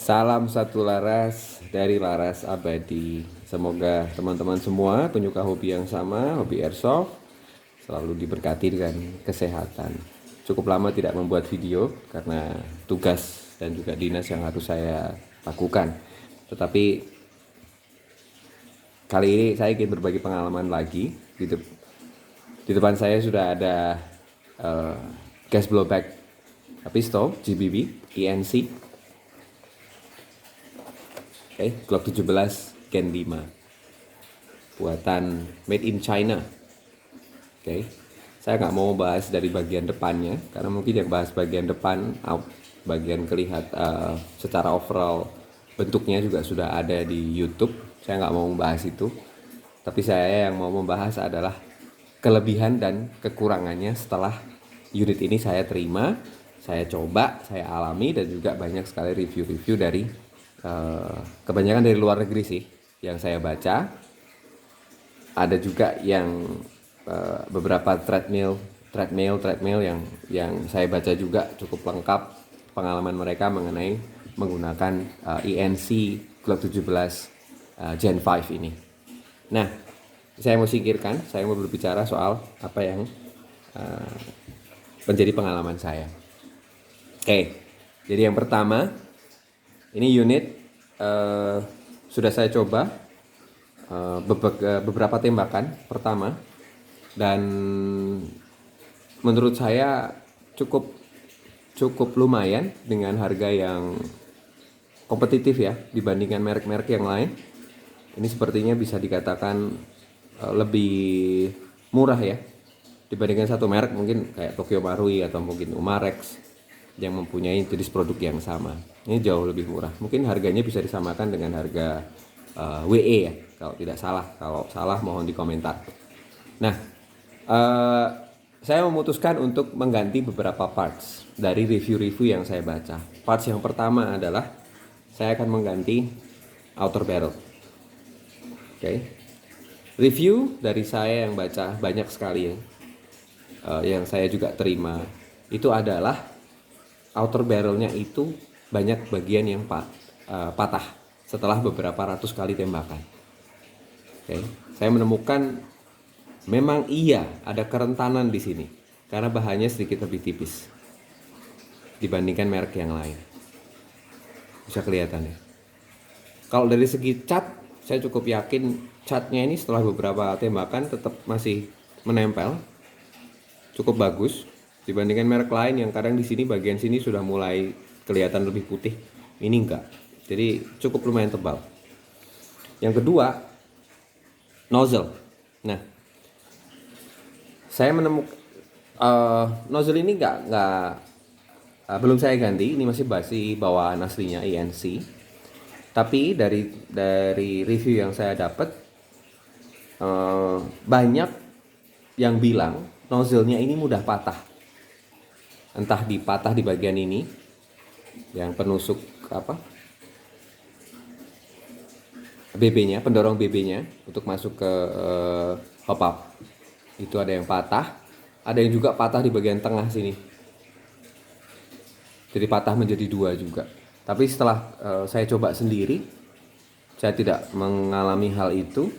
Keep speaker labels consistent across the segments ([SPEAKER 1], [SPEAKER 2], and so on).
[SPEAKER 1] Salam satu Laras dari Laras Abadi. Semoga teman-teman semua penyuka hobi yang sama, hobi airsoft, selalu diberkati dengan kesehatan. Cukup lama tidak membuat video karena tugas dan juga dinas yang harus saya lakukan. Tetapi kali ini saya ingin berbagi pengalaman lagi. Di depan saya sudah ada gas blowback pistol GBB ENC. Glock 17 Gen 5 buatan made in China. Saya nggak mau bahas dari bagian depannya karena mungkin yang bahas bagian depan, bagian kelihat secara overall bentuknya juga sudah ada di YouTube. Saya nggak mau membahas itu, tapi saya yang mau membahas adalah kelebihan dan kekurangannya setelah unit ini saya terima, saya coba, saya alami, dan juga banyak sekali review-review dari kebanyakan dari luar negeri sih yang saya baca. Ada juga yang beberapa treadmill yang saya baca juga cukup lengkap pengalaman mereka mengenai menggunakan ENC Glock 17 Gen 5 ini. Nah, saya mau singkirkan, saya mau berbicara soal apa yang menjadi pengalaman saya. Jadi yang pertama, ini unit sudah saya coba beberapa tembakan pertama, dan menurut saya cukup lumayan dengan harga yang kompetitif ya dibandingkan merek-merek yang lain. Ini sepertinya bisa dikatakan lebih murah ya dibandingkan satu merek mungkin kayak Tokyo Marui atau mungkin Umarex yang mempunyai jenis produk yang sama. Ini jauh lebih murah. Mungkin harganya bisa disamakan dengan harga WE ya, kalau tidak salah. Kalau salah mohon di komentar. Nah, saya memutuskan untuk mengganti beberapa parts dari review-review yang saya baca. Parts yang pertama adalah saya akan mengganti outer barrel. Review dari saya yang baca banyak sekali ya, yang saya juga terima itu adalah outer barrelnya itu banyak bagian yang patah setelah beberapa ratus kali tembakan. Saya menemukan memang iya ada kerentanan di sini karena bahannya sedikit lebih tipis dibandingkan merek yang lain. Bisa kelihatan ya. Kalau dari segi cat, saya cukup yakin catnya ini setelah beberapa tembakan tetap masih menempel, cukup bagus dibandingkan merek lain yang kadang di sini bagian sini sudah mulai kelihatan lebih putih. Ini enggak. Jadi cukup lumayan tebal. Yang kedua, nozzle. Nah, saya menemukan nozzle ini belum saya ganti. Ini masih bawaan aslinya ENC. Tapi dari review yang saya dapat, banyak yang bilang nozzle-nya ini mudah patah. Entah dipatah di bagian ini yang penusuk BB-nya, pendorong BB-nya untuk masuk ke hop up. Itu ada yang patah, ada yang juga patah di bagian tengah sini. Jadi patah menjadi dua juga. Tapi setelah saya coba sendiri, saya tidak mengalami hal itu.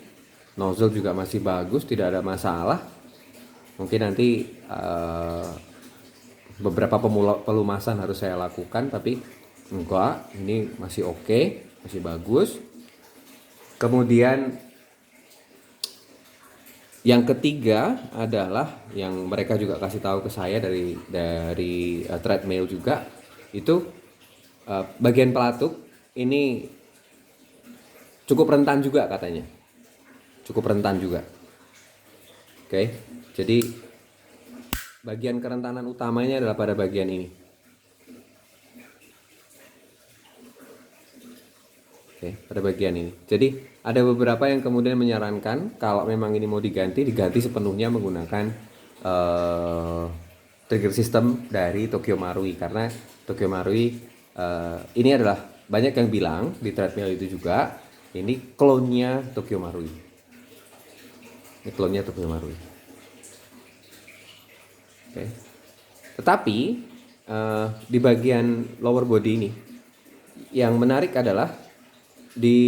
[SPEAKER 1] Nozzle juga masih bagus, tidak ada masalah. Mungkin nanti beberapa pelumasan harus saya lakukan, tapi enggak, ini masih oke, masih bagus. Kemudian yang ketiga adalah yang mereka juga kasih tahu ke saya dari treadmill juga, itu bagian pelatuk ini cukup rentan juga katanya, cukup rentan juga. Jadi bagian kerentanan utamanya adalah pada bagian ini. Pada bagian ini. Jadi ada beberapa yang kemudian menyarankan kalau memang ini mau diganti sepenuhnya menggunakan trigger system dari Tokyo Marui, karena Tokyo Marui ini adalah banyak yang bilang di treadmill itu juga ini klonnya Tokyo Marui. Ini klonnya Tokyo Marui. Tetapi di bagian lower body ini yang menarik adalah di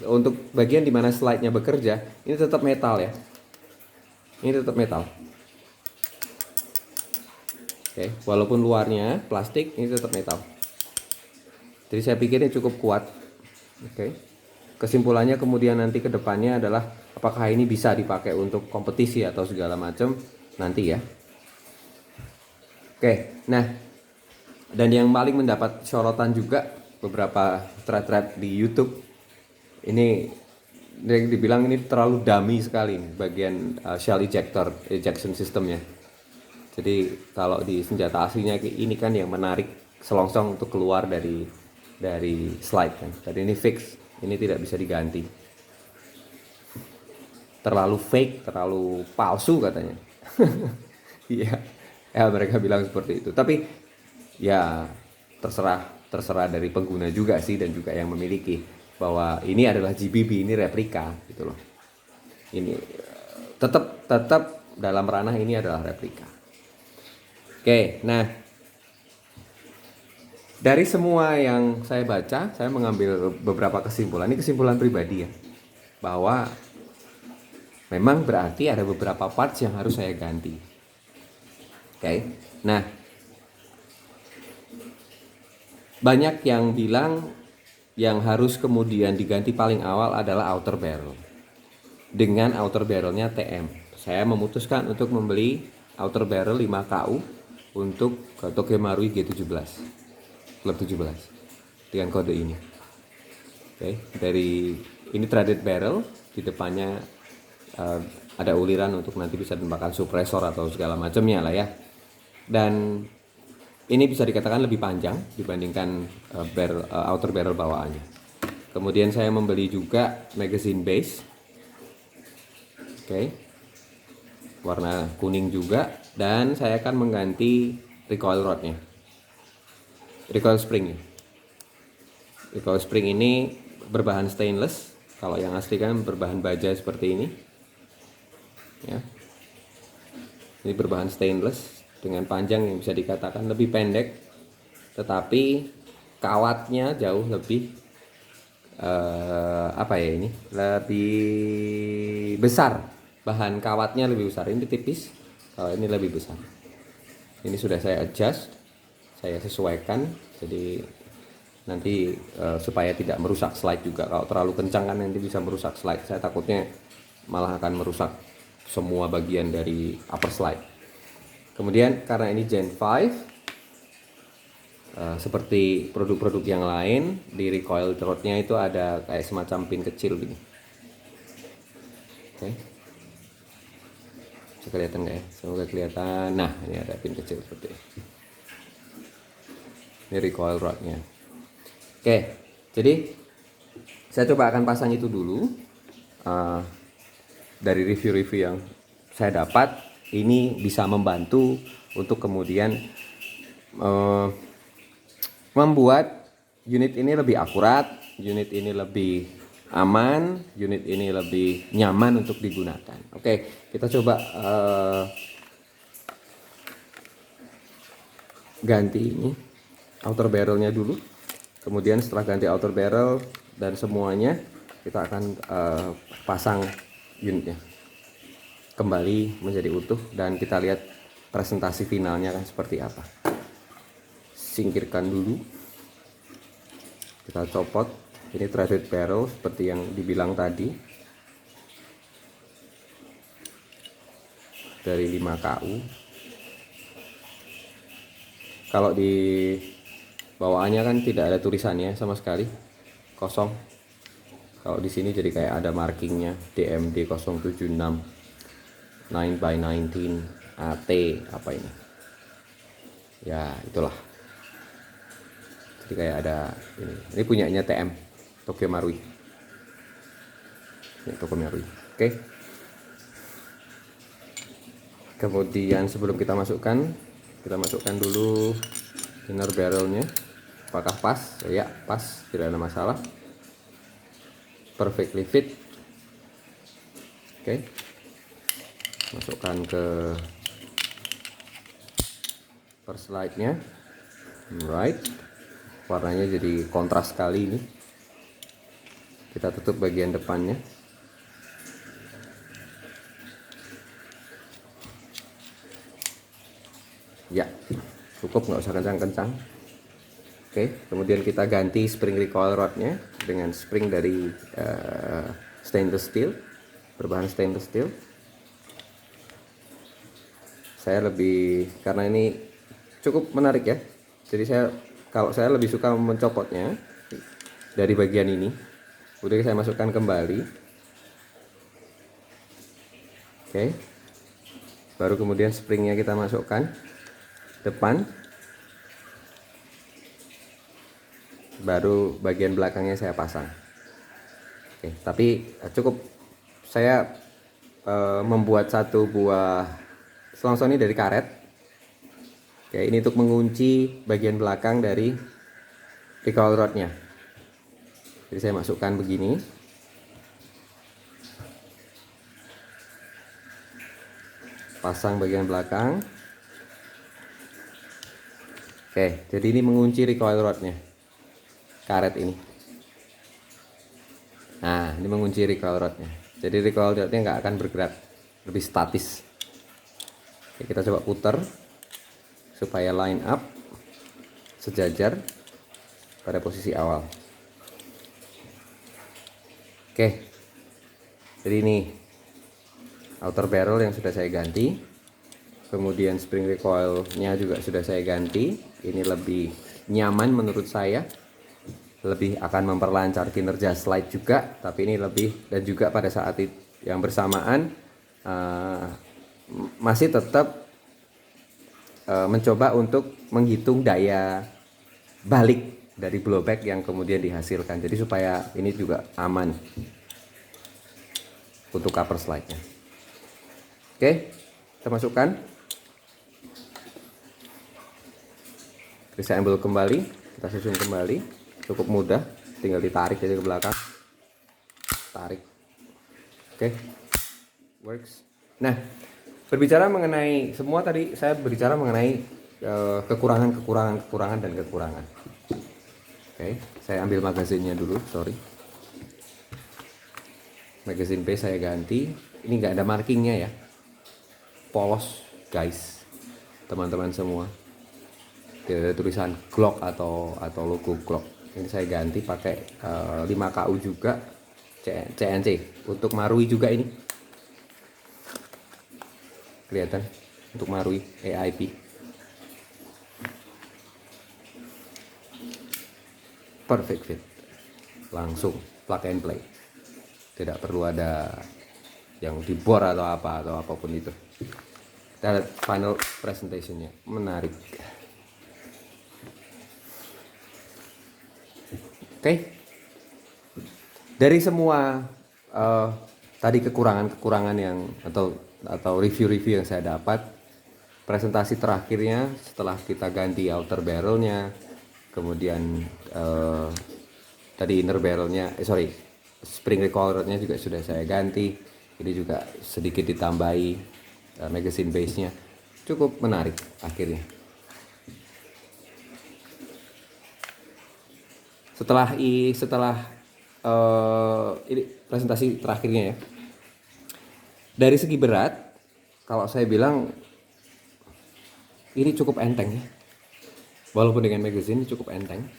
[SPEAKER 1] untuk bagian di mana slide-nya bekerja, ini tetap metal ya. Ini tetap metal. Oke, walaupun luarnya plastik, ini tetap metal. Jadi saya pikir ini cukup kuat. Oke. Kesimpulannya kemudian nanti ke depannya adalah apakah ini bisa dipakai untuk kompetisi atau segala macam nanti ya. Oke, nah dan yang paling mendapat sorotan juga beberapa thread-thread di YouTube ini dibilang ini terlalu dummy sekali bagian shell ejection systemnya. Jadi kalau di senjata aslinya ini kan yang menarik selongsong untuk keluar dari slide kan. Tadi ini fix, ini tidak bisa diganti. Terlalu fake, terlalu palsu katanya. Iya, ya mereka bilang seperti itu. Tapi ya terserah dari pengguna juga sih dan juga yang memiliki bahwa ini adalah GBB, ini replika gitu loh. Ini tetap dalam ranah ini adalah replika. Oke, nah dari semua yang saya baca, saya mengambil beberapa kesimpulan. Ini kesimpulan pribadi ya, bahwa memang berarti ada beberapa parts yang harus saya ganti. Oke, nah banyak yang bilang yang harus kemudian diganti paling awal adalah outer barrel. Dengan outer barrelnya TM, saya memutuskan untuk membeli outer barrel 5KU untuk Tokyo Marui G17 Club 17 dengan kode ini. Oke, dari ini threaded barrel, di depannya ada uliran untuk nanti bisa ditembakkan suppressor atau segala macamnya lah ya. Dan ini bisa dikatakan lebih panjang dibandingkan outer barrel bawaannya. Kemudian saya membeli juga magazine base. Oke. Warna kuning juga, dan saya akan mengganti recoil rodnya. Recoil spring. Recoil spring ini berbahan stainless. Kalau yang asli kan berbahan baja seperti ini. Ya. Ini berbahan stainless dengan panjang yang bisa dikatakan lebih pendek, tetapi kawatnya jauh lebih lebih besar. Bahan kawatnya lebih besar. Ini tipis, kalau ini lebih besar. Ini sudah saya adjust, saya sesuaikan. Jadi nanti supaya tidak merusak slide juga. Kalau terlalu kencang kan nanti bisa merusak slide. Saya takutnya malah akan merusak semua bagian dari upper slide. Kemudian karena ini Gen 5, seperti produk-produk yang lain, di recoil rodnya itu ada kayak semacam pin kecil gini. Oke. Bisa kelihatan nggak ya? Semoga kelihatan. Nah, ini ada pin kecil seperti ini. Ini recoil rodnya. Oke, jadi saya coba akan pasang itu dulu. Dari review-review yang saya dapat, ini bisa membantu untuk kemudian membuat unit ini lebih akurat, unit ini lebih aman, unit ini lebih nyaman untuk digunakan. Oke, kita coba ganti ini outer barrelnya dulu. Kemudian setelah ganti outer barrel dan semuanya, kita akan pasang unitnya kembali menjadi utuh dan kita lihat presentasi finalnya kan seperti apa. Singkirkan dulu, kita copot. Ini threaded barrel seperti yang dibilang tadi, dari 5KU. Kalau di bawaannya kan tidak ada tulisannya sama sekali, kosong. Kalau di sini jadi kayak ada markingnya, DMD 076 9x19 AT apa ini ya, itulah. Jadi kayak ada ini punyanya TM, Tokyo Marui. Ini Tokyo Marui. Oke. Kemudian sebelum kita masukkan dulu inner barrelnya. Apakah pas? Ya, pas, tidak ada masalah. Perfectly fit. Oke. Masukkan ke per slide-nya. Right. warnanya jadi kontras sekali ini. Kita tutup bagian depannya. Ya, cukup, nggak usah kencang-kencang. Oke, kemudian kita ganti spring recoil rodnya dengan spring dari stainless steel, berbahan stainless steel. Saya lebih, karena ini cukup menarik ya, jadi kalau saya lebih suka mencopotnya dari bagian ini. Kemudian saya masukkan kembali. Oke, baru kemudian springnya kita masukkan depan, baru bagian belakangnya saya pasang. Oke, tapi cukup saya membuat satu buah selongsong ini dari karet. Oke, ini untuk mengunci bagian belakang dari recoil rodnya. Jadi saya masukkan begini. Pasang bagian belakang. Oke, jadi ini mengunci recoil rodnya. Karet ini. Nah, ini mengunci recoil rodnya. Jadi recoil rodnya nggak akan bergerak, lebih statis. Oke, kita coba putar supaya line up sejajar pada posisi awal. Oke, jadi ini outer barrel yang sudah saya ganti, kemudian spring recoilnya juga sudah saya ganti. Ini lebih nyaman menurut saya, lebih akan memperlancar kinerja slide juga, tapi ini lebih, dan juga pada saat yang bersamaan masih tetap mencoba untuk menghitung daya balik dari blowback yang kemudian dihasilkan, jadi supaya ini juga aman untuk cover slide-nya. Oke, kita masukkan. Jadi saya ambil kembali, kita susun kembali, cukup mudah, tinggal ditarik dari ke belakang, tarik. Oke, works. Nah, berbicara mengenai semua tadi, saya berbicara mengenai kekurangan dan kekurangan. Oke, saya ambil magazinnya dulu, sorry. Magazine base saya ganti. Ini nggak ada markingnya ya, polos guys, teman-teman semua. Tidak ada tulisan Glock atau logo Glock. Ini saya ganti pakai 5KU juga, CNC untuk Marui juga ini. Kelihatan untuk Marui AIP. Perfect fit, langsung plug and play, tidak perlu ada yang dibor atau apapun itu. Kita lihat final presentationnya, menarik. Oke, dari semua tadi kekurangan yang atau review yang saya dapat, presentasi terakhirnya setelah kita ganti outer barrelnya, kemudian tadi inner barrelnya, spring recoil rodnya juga sudah saya ganti. Ini juga sedikit ditambahi magazine base-nya, cukup menarik akhirnya. Setelah ini presentasi terakhirnya ya, dari segi berat, kalau saya bilang ini cukup enteng ya. Walaupun dengan magazine cukup enteng,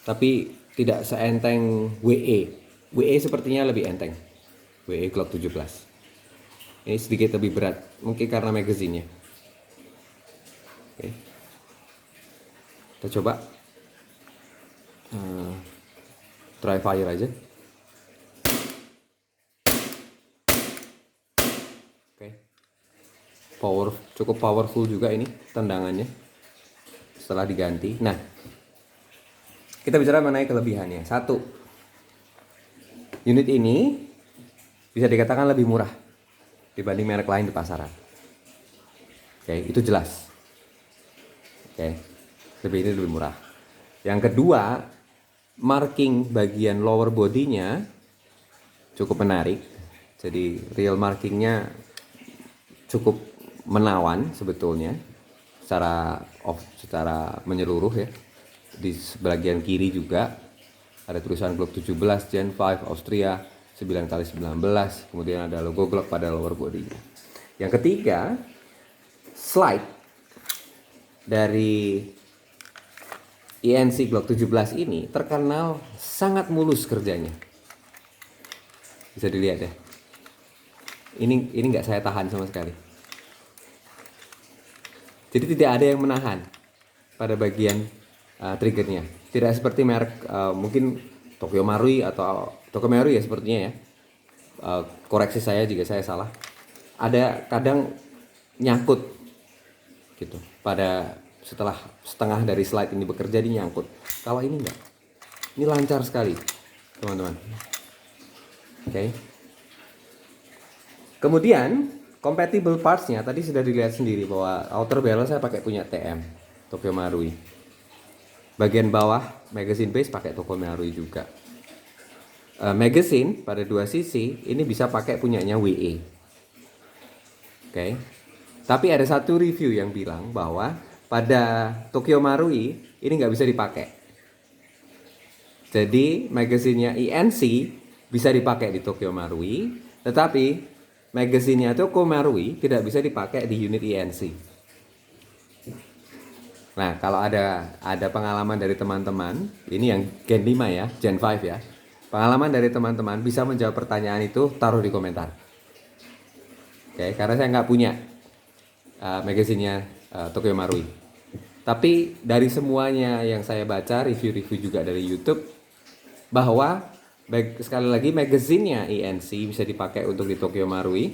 [SPEAKER 1] tapi tidak seenteng WE. WE sepertinya lebih enteng. WE Glock 17. Ini sedikit lebih berat, mungkin karena magazinnya. Oke. Kita coba try fire aja. Oke. Cukup powerful juga ini tendangannya setelah diganti. Nah, kita bicara mengenai kelebihannya. 1, unit ini bisa dikatakan lebih murah dibanding merek lain di pasaran. Oke, itu jelas. Oke, ini lebih murah. Yang kedua, marking bagian lower bodinya cukup menarik. Jadi real markingnya cukup menawan sebetulnya secara menyeluruh ya. di sebagian kiri juga ada tulisan Glock 17 Gen 5 Austria 9x19, kemudian ada logo Glock pada lower body-nya. Yang ketiga, slide dari INC Glock 17 ini terkenal sangat mulus kerjanya. Bisa dilihat ya. Ini nggak saya tahan sama sekali. Jadi tidak ada yang menahan pada bagian triggernya. Tidak seperti merek mungkin Tokyo Marui atau Tokyo Marui ya sepertinya ya. Koreksi saya jika saya salah. Ada kadang nyangkut gitu. Pada setelah setengah dari slide ini bekerja dia nyangkut. Kalau ini enggak. Ini lancar sekali, teman-teman. Oke. Kemudian compatible parts-nya tadi sudah dilihat sendiri bahwa outer barrel saya pakai punya TM Tokyo Marui. Bagian bawah magazine base pakai Tokyo Marui juga. Magazine pada dua sisi ini bisa pakai punyanya WE. Oke. Tapi ada satu review yang bilang bahwa pada Tokyo Marui ini nggak bisa dipakai. Jadi magazinnya INC bisa dipakai di Tokyo Marui, tetapi magazinnya Tokyo Marui tidak bisa dipakai di unit INC. Nah, kalau ada pengalaman dari teman-teman, ini yang Gen 5 ya, Gen 5 ya. Pengalaman dari teman-teman bisa menjawab pertanyaan itu, taruh di komentar. Oke, karena saya nggak punya magazinnya Tokyo Marui. Tapi dari semuanya yang saya baca, review-review juga dari YouTube, bahwa sekali lagi magazinnya INC bisa dipakai untuk di Tokyo Marui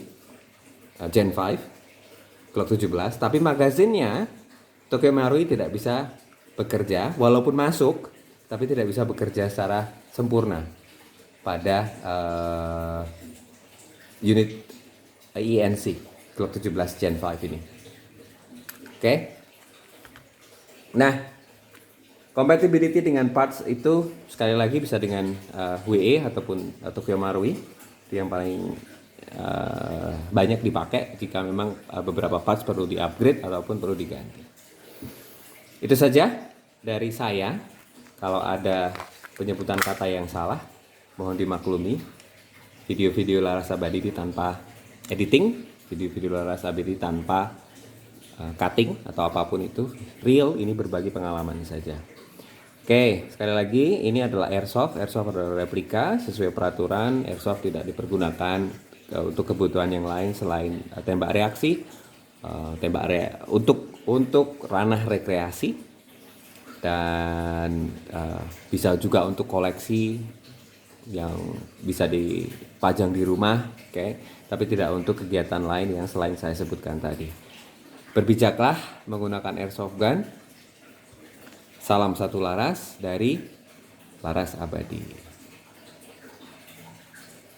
[SPEAKER 1] Gen 5 Glock 17, tapi magazinnya Tokyo Marui tidak bisa bekerja, walaupun masuk, tapi tidak bisa bekerja secara sempurna pada unit INC Glock 17 Gen 5 ini. Oke. Nah, compatibility dengan parts itu sekali lagi bisa dengan WE ataupun Tokyo Marui. Itu yang paling banyak dipakai jika memang beberapa parts perlu di-upgrade ataupun perlu diganti. Itu saja dari saya. Kalau ada penyebutan kata yang salah, mohon dimaklumi. Video-video Laras Abadi tanpa editing, video-video Laras Abadi tanpa cutting atau apapun itu, real, ini berbagi pengalaman saja. Oke, sekali lagi ini adalah airsoft. Airsoft adalah replika sesuai peraturan. Airsoft tidak dipergunakan untuk kebutuhan yang lain selain tembak reaksi, untuk ranah rekreasi, dan bisa juga untuk koleksi yang bisa dipajang di rumah, oke. Tapi tidak untuk kegiatan lain yang selain saya sebutkan tadi. Berbijaklah menggunakan airsoft gun. Salam satu Laras dari Laras Abadi.